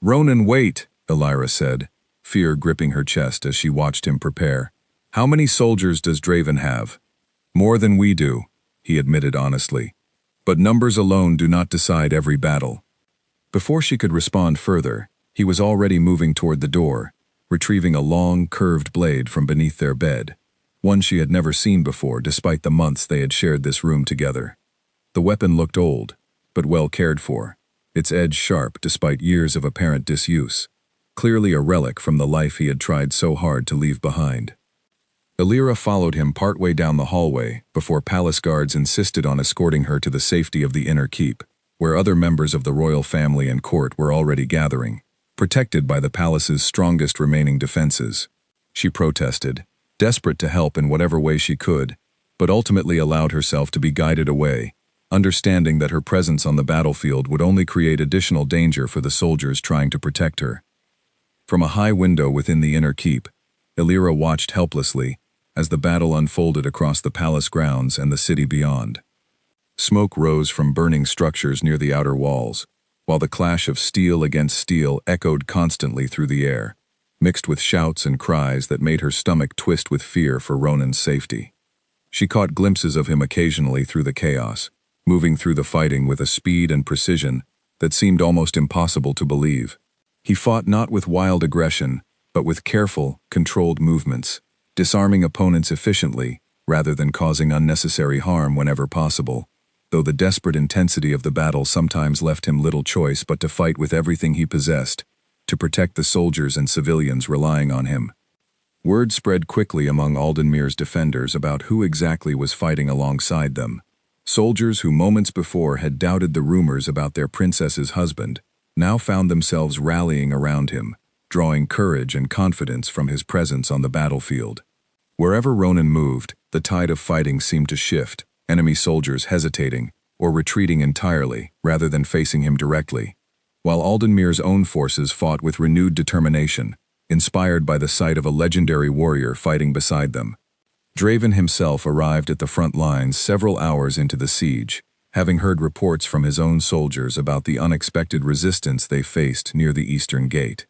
S1: "Ronan, wait," Elira said, fear gripping her chest as she watched him prepare. "How many soldiers does Draven have?" "More than we do," he admitted honestly. "But numbers alone do not decide every battle." Before she could respond further, he was already moving toward the door, retrieving a long, curved blade from beneath their bed, one she had never seen before despite the months they had shared this room together. The weapon looked old, but well cared for, its edge sharp despite years of apparent disuse, clearly a relic from the life he had tried so hard to leave behind. Elira followed him partway down the hallway before palace guards insisted on escorting her to the safety of the inner keep, where other members of the royal family and court were already gathering, protected by the palace's strongest remaining defenses. She protested, desperate to help in whatever way she could, but ultimately allowed herself to be guided away, understanding that her presence on the battlefield would only create additional danger for the soldiers trying to protect her. From a high window within the inner keep, Elira watched helplessly as the battle unfolded across the palace grounds and the city beyond. Smoke rose from burning structures near the outer walls, while the clash of steel against steel echoed constantly through the air, mixed with shouts and cries that made her stomach twist with fear for Ronan's safety. She caught glimpses of him occasionally through the chaos, moving through the fighting with a speed and precision that seemed almost impossible to believe. He fought not with wild aggression, but with careful, controlled movements, disarming opponents efficiently rather than causing unnecessary harm whenever possible, though the desperate intensity of the battle sometimes left him little choice but to fight with everything he possessed, to protect the soldiers and civilians relying on him. Word spread quickly among Aldenmere's defenders about who exactly was fighting alongside them. Soldiers who moments before had doubted the rumors about their princess's husband now found themselves rallying around him, drawing courage and confidence from his presence on the battlefield. Wherever Ronan moved, the tide of fighting seemed to shift, enemy soldiers hesitating or retreating entirely rather than facing him directly, while Aldenmere's own forces fought with renewed determination, inspired by the sight of a legendary warrior fighting beside them. Draven himself arrived at the front lines several hours into the siege, having heard reports from his own soldiers about the unexpected resistance they faced near the eastern gate.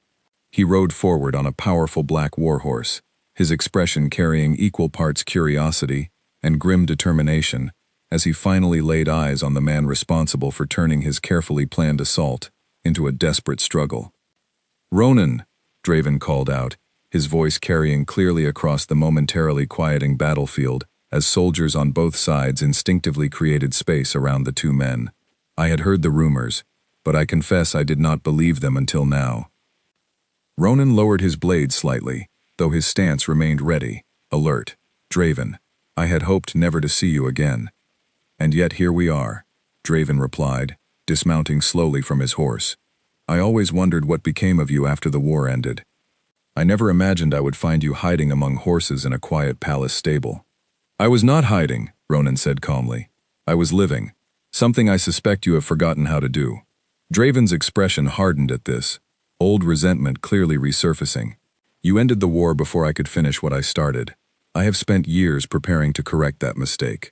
S1: He rode forward on a powerful black warhorse, his expression carrying equal parts curiosity and grim determination as he finally laid eyes on the man responsible for turning his carefully planned assault into a desperate struggle. "Ronan," Draven called out, his voice carrying clearly across the momentarily quieting battlefield as soldiers on both sides instinctively created space around the two men. I had heard the rumors, but I confess I did not believe them until now. Ronan lowered his blade slightly, though his stance remained ready, alert. Draven, I had hoped never to see you again. And yet here we are, Draven replied, dismounting slowly from his horse. I always wondered what became of you after the war ended. I never imagined I would find you hiding among horses in a quiet palace stable. I was not hiding, Ronan said calmly. I was living, something I suspect you have forgotten how to do. Draven's expression hardened at this, old resentment clearly resurfacing. You ended the war before I could finish what I started. I have spent years preparing to correct that mistake.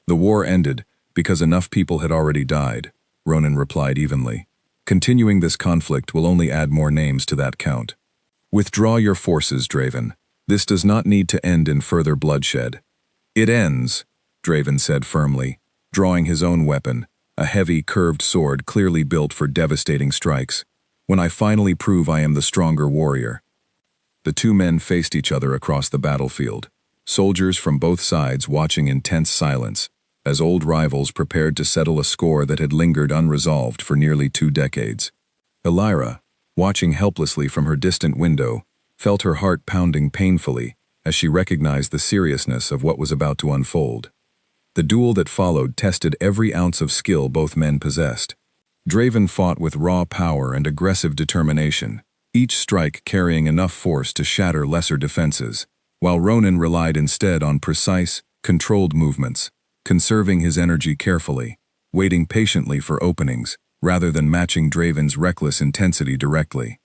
S1: The war ended because enough people had already died, Ronan replied evenly. Continuing this conflict will only add more names to that count. Withdraw your forces, Draven. This does not need to end in further bloodshed. It ends, Draven said firmly, drawing his own weapon, a heavy, curved sword clearly built for devastating strikes, when I finally prove I am the stronger warrior. The two men faced each other across the battlefield, soldiers from both sides watching in tense silence, as old rivals prepared to settle a score that had lingered unresolved for nearly 2 decades. Elira, watching helplessly from her distant window, felt her heart pounding painfully as she recognized the seriousness of what was about to unfold. The duel that followed tested every ounce of skill both men possessed. Draven fought with raw power and aggressive determination, each strike carrying enough force to shatter lesser defenses, while Ronan relied instead on precise, controlled movements, conserving his energy carefully, waiting patiently for openings, rather than matching Draven's reckless intensity directly.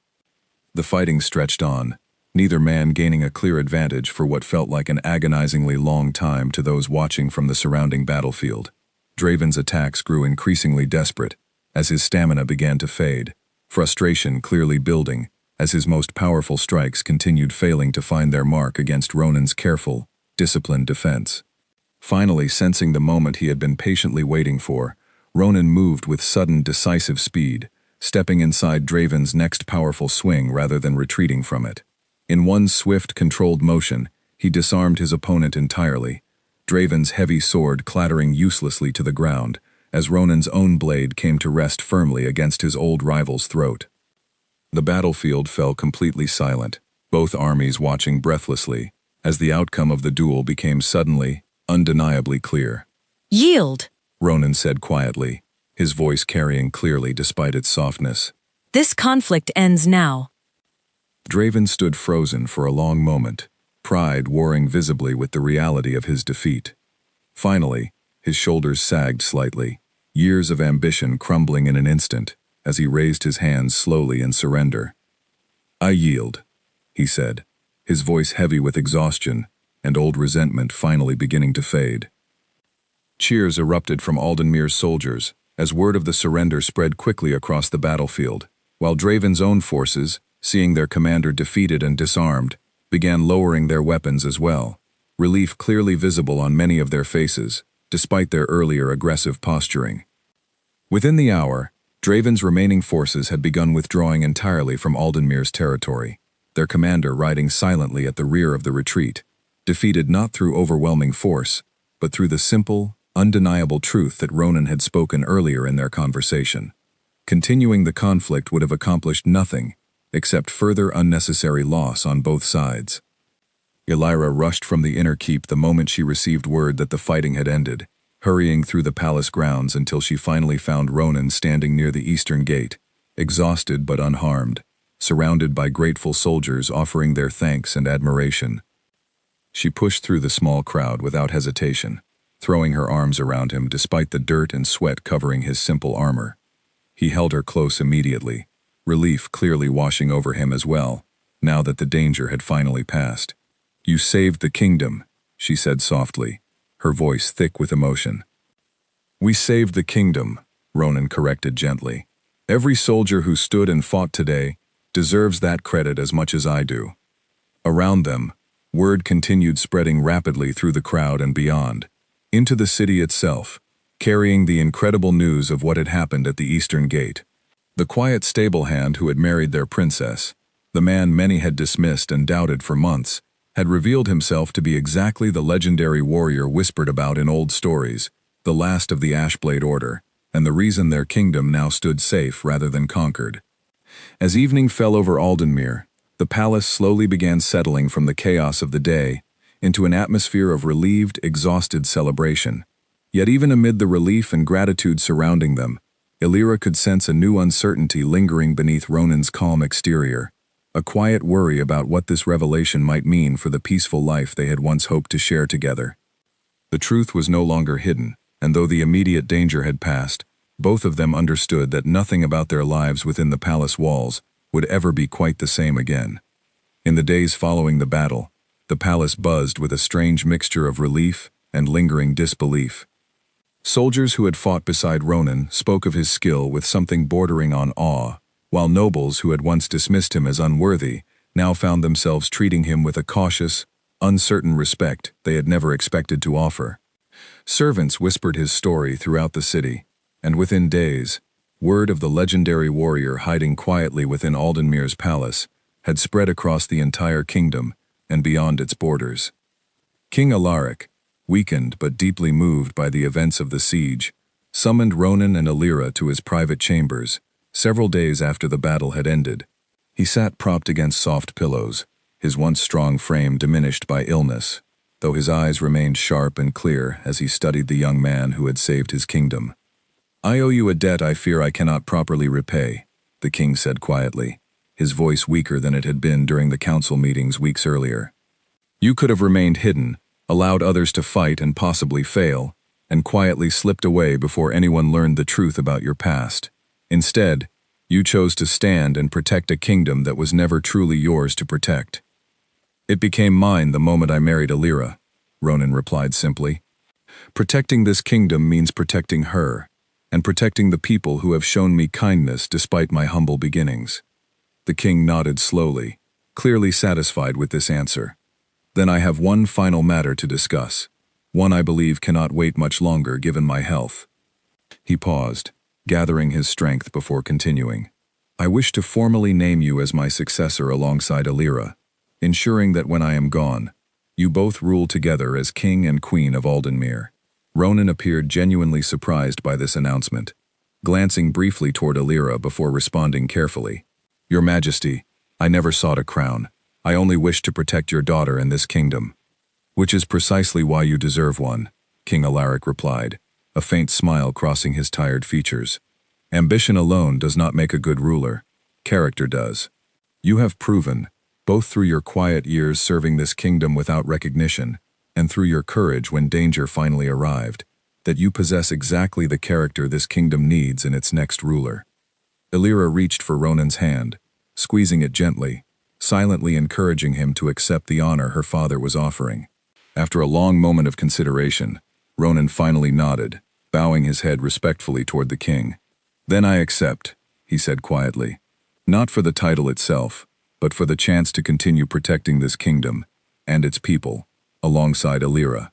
S1: The fighting stretched on, neither man gaining a clear advantage for what felt like an agonizingly long time to those watching from the surrounding battlefield. Draven's attacks grew increasingly desperate, as his stamina began to fade, frustration clearly building, as his most powerful strikes continued failing to find their mark against Ronan's careful, disciplined defense. Finally, sensing the moment he had been patiently waiting for, Ronan moved with sudden, decisive speed, stepping inside Draven's next powerful swing rather than retreating from it. In one swift, controlled motion, he disarmed his opponent entirely, Draven's heavy sword clattering uselessly to the ground, as Ronan's own blade came to rest firmly against his old rival's throat. The battlefield fell completely silent, both armies watching breathlessly, as the outcome of the duel became suddenly, undeniably clear.
S2: Yield,
S1: Ronan said quietly, his voice carrying clearly despite its softness.
S2: This conflict ends now.
S1: Draven stood frozen for a long moment, pride warring visibly with the reality of his defeat. Finally, his shoulders sagged slightly, years of ambition crumbling in an instant, as he raised his hands slowly in surrender. I yield, he said, his voice heavy with exhaustion and old resentment finally beginning to fade. Cheers erupted from Aldenmir's soldiers as word of the surrender spread quickly across the battlefield, while Draven's own forces, seeing their commander defeated and disarmed, began lowering their weapons as well, relief clearly visible on many of their faces, despite their earlier aggressive posturing. Within the hour, Draven's remaining forces had begun withdrawing entirely from Aldenmir's territory, their commander riding silently at the rear of the retreat, defeated not through overwhelming force, but through the simple, undeniable truth that Ronan had spoken earlier in their conversation. Continuing the conflict would have accomplished nothing, except further unnecessary loss on both sides. Elira rushed from the inner keep the moment she received word that the fighting had ended, hurrying through the palace grounds until she finally found Ronan standing near the eastern gate, exhausted but unharmed, surrounded by grateful soldiers offering their thanks and admiration. She pushed through the small crowd without hesitation, throwing her arms around him despite the dirt and sweat covering his simple armor. He held her close immediately, relief clearly washing over him as well, now that the danger had finally passed. You saved the kingdom, she said softly, her voice thick with emotion. We saved the kingdom, Ronan corrected gently. Every soldier who stood and fought today deserves that credit as much as I do. Around them, word continued spreading rapidly through the crowd and beyond, into the city itself, carrying the incredible news of what had happened at the eastern gate. The quiet stable hand who had married their princess, the man many had dismissed and doubted for months, had revealed himself to be exactly the legendary warrior whispered about in old stories, the last of the Ashblade Order, and the reason their kingdom now stood safe rather than conquered. As evening fell over Aldenmere, the palace slowly began settling from the chaos of the day into an atmosphere of relieved, exhausted celebration. Yet even amid the relief and gratitude surrounding them, Illyra could sense a new uncertainty lingering beneath Ronan's calm exterior, a quiet worry about what this revelation might mean for the peaceful life they had once hoped to share together. The truth was no longer hidden, and though the immediate danger had passed, both of them understood that nothing about their lives within the palace walls would ever be quite the same again. In the days following the battle, the palace buzzed with a strange mixture of relief and lingering disbelief. Soldiers who had fought beside Ronan spoke of his skill with something bordering on awe, while nobles who had once dismissed him as unworthy now found themselves treating him with a cautious, uncertain respect they had never expected to offer. Servants whispered his story throughout the city, and within days, word of the legendary warrior hiding quietly within Aldenmere's palace had spread across the entire kingdom and beyond its borders. King Alaric, weakened but deeply moved by the events of the siege, summoned Ronan and Illyra to his private chambers several days after the battle had ended. He sat propped against soft pillows, his once strong frame diminished by illness, though his eyes remained sharp and clear as he studied the young man who had saved his kingdom. "I owe you a debt I fear I cannot properly repay," the king said quietly, his voice weaker than it had been during the council meetings weeks earlier. "You could have remained hidden, allowed others to fight and possibly fail, and quietly slipped away before anyone learned the truth about your past. Instead, you chose to stand and protect a kingdom that was never truly yours to protect." "It became mine the moment I married Illyra," Ronan replied simply. "Protecting this kingdom means protecting her, and protecting the people who have shown me kindness despite my humble beginnings." The king nodded slowly, clearly satisfied with this answer. "Then I have one final matter to discuss, one I believe cannot wait much longer given my health." He paused, gathering his strength before continuing. "I wish to formally name you as my successor alongside Illyra, ensuring that when I am gone, you both rule together as king and queen of Aldenmere." Ronan appeared genuinely surprised by this announcement, glancing briefly toward Illyra before responding carefully. "Your Majesty, I never sought a crown. I only wished to protect your daughter and this kingdom." "Which is precisely why you deserve one," King Alaric replied, a faint smile crossing his tired features. "Ambition alone does not make a good ruler. Character does. You have proven, both through your quiet years serving this kingdom without recognition, and through your courage when danger finally arrived, that you possess exactly the character this kingdom needs in its next ruler." Illyra reached for Ronan's hand, squeezing it gently, silently encouraging him to accept the honor her father was offering. After a long moment of consideration, Ronan finally nodded, bowing his head respectfully toward the king. "Then I accept," he said quietly, "not for the title itself, but for the chance to continue protecting this kingdom and its people, alongside Illyra."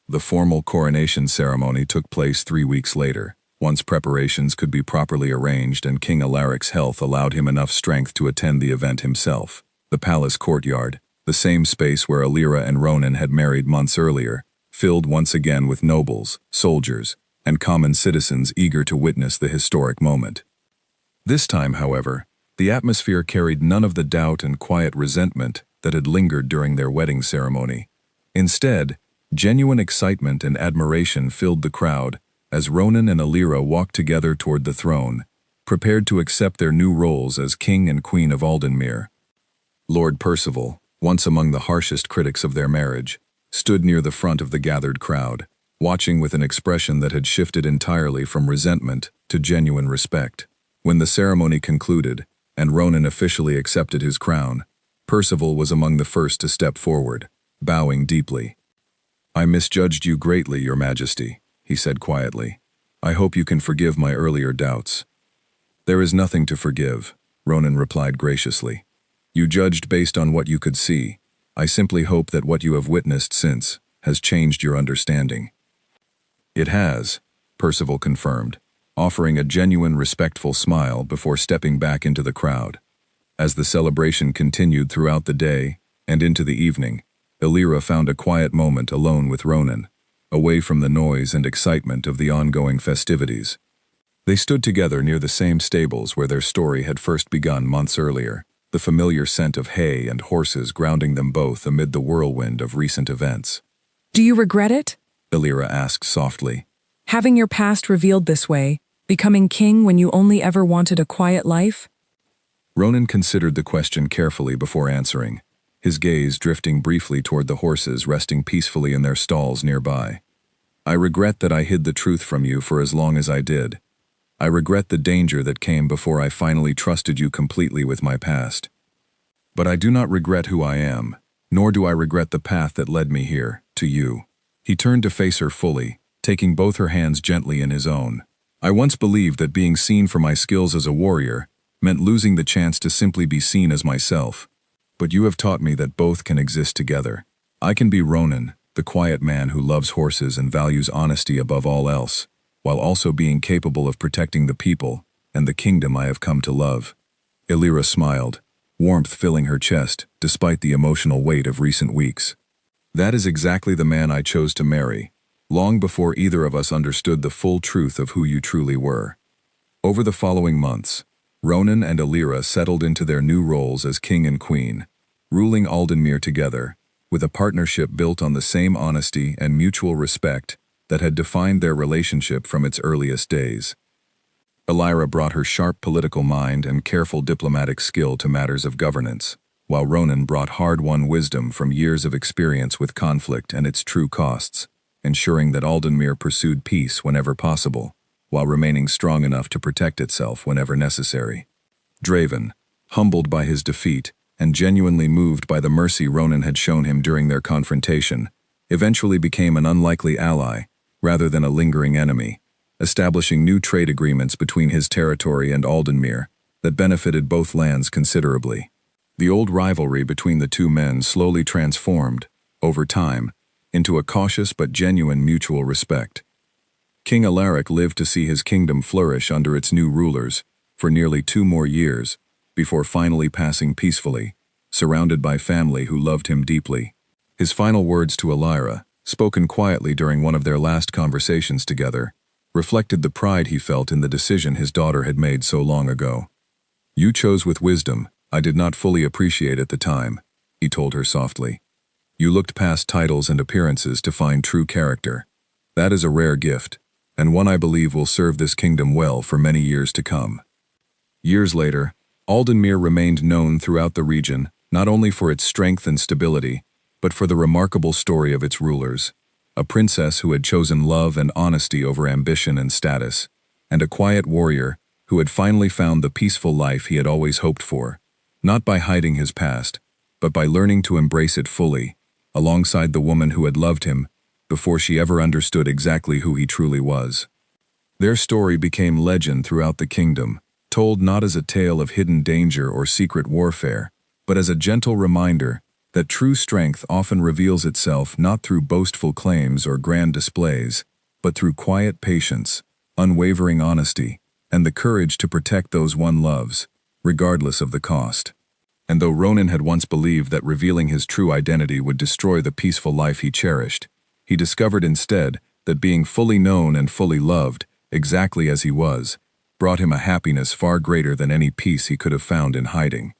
S1: The formal coronation ceremony took place 3 weeks later, once preparations could be properly arranged and King Alaric's health allowed him enough strength to attend the event himself. The palace courtyard, the same space where Illyra and Ronan had married months earlier, filled once again with nobles, soldiers, and common citizens eager to witness the historic moment. This time, however, the atmosphere carried none of the doubt and quiet resentment that had lingered during their wedding ceremony. Instead, genuine excitement and admiration filled the crowd as Ronan and Illyra walked together toward the throne, prepared to accept their new roles as king and queen of Aldenmere. Lord Percival, once among the harshest critics of their marriage, stood near the front of the gathered crowd, watching with an expression that had shifted entirely from resentment to genuine respect. When the ceremony concluded, and Ronan officially accepted his crown, Percival was among the first to step forward, bowing deeply. "I misjudged you greatly, Your Majesty," he said quietly. "I hope you can forgive my earlier doubts." "There is nothing to forgive," Ronan replied graciously. "You judged based on what you could see. I simply hope that what you have witnessed since has changed your understanding." "It has," Percival confirmed, offering a genuine respectful smile before stepping back into the crowd. As the celebration continued throughout the day and into the evening, Illyra found a quiet moment alone with Ronan, away from the noise and excitement of the ongoing festivities. They stood together near the same stables where their story had first begun months earlier, the familiar scent of hay and horses grounding them both amid the whirlwind of recent events.
S3: Do you regret it?
S1: Illyra asked softly.
S3: Having your past revealed this way, becoming king when you only ever wanted a quiet life?
S1: Ronan considered the question carefully before answering, his gaze drifting briefly toward the horses resting peacefully in their stalls nearby. I regret that I hid the truth from you for as long as I did. I regret the danger that came before I finally trusted you completely with my past. But I do not regret who I am, nor do I regret the path that led me here, to you. He turned to face her fully, taking both her hands gently in his own. I once believed that being seen for my skills as a warrior meant losing the chance to simply be seen as myself. But you have taught me that both can exist together. I can be Ronan, the quiet man who loves horses and values honesty above all else, while also being capable of protecting the people and the kingdom I have come to love. Illyra smiled, warmth filling her chest despite the emotional weight of recent weeks. That is exactly the man I chose to marry, long before either of us understood the full truth of who you truly were. Over the following months, Ronan and Illyra settled into their new roles as king and queen, ruling Aldenmere together, with a partnership built on the same honesty and mutual respect that had defined their relationship from its earliest days. Illyra brought her sharp political mind and careful diplomatic skill to matters of governance, while Ronan brought hard-won wisdom from years of experience with conflict and its true costs, ensuring that Aldenmere pursued peace whenever possible, while remaining strong enough to protect itself whenever necessary. Draven, humbled by his defeat and genuinely moved by the mercy Ronan had shown him during their confrontation, eventually became an unlikely ally rather than a lingering enemy, establishing new trade agreements between his territory and Aldenmere that benefited both lands considerably. The old rivalry between the two men slowly transformed, over time, into a cautious but genuine mutual respect. King Alaric lived to see his kingdom flourish under its new rulers for nearly 2 more years, before finally passing peacefully, surrounded by family who loved him deeply. His final words to Illyra, spoken quietly during one of their last conversations together, reflected the pride he felt in the decision his daughter had made so long ago. You chose with wisdom I did not fully appreciate at the time, he told her softly. You looked past titles and appearances to find true character. That is a rare gift, and one I believe will serve this kingdom well for many years to come. Years later, Aldenmere remained known throughout the region, not only for its strength and stability, but for the remarkable story of its rulers, a princess who had chosen love and honesty over ambition and status, and a quiet warrior who had finally found the peaceful life he had always hoped for, not by hiding his past, but by learning to embrace it fully, alongside the woman who had loved him before she ever understood exactly who he truly was. Their story became legend throughout the kingdom, told not as a tale of hidden danger or secret warfare, but as a gentle reminder that true strength often reveals itself not through boastful claims or grand displays, but through quiet patience, unwavering honesty, and the courage to protect those one loves, regardless of the cost. And though Ronan had once believed that revealing his true identity would destroy the peaceful life he cherished, he discovered instead that being fully known and fully loved, exactly as he was, brought him a happiness far greater than any peace he could have found in hiding.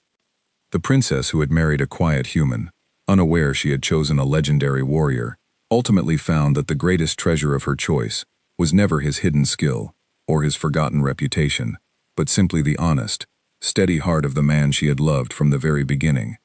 S1: The princess who had married a quiet human, unaware she had chosen a legendary warrior, ultimately found that the greatest treasure of her choice was never his hidden skill or his forgotten reputation, but simply the honest, steady heart of the man she had loved from the very beginning.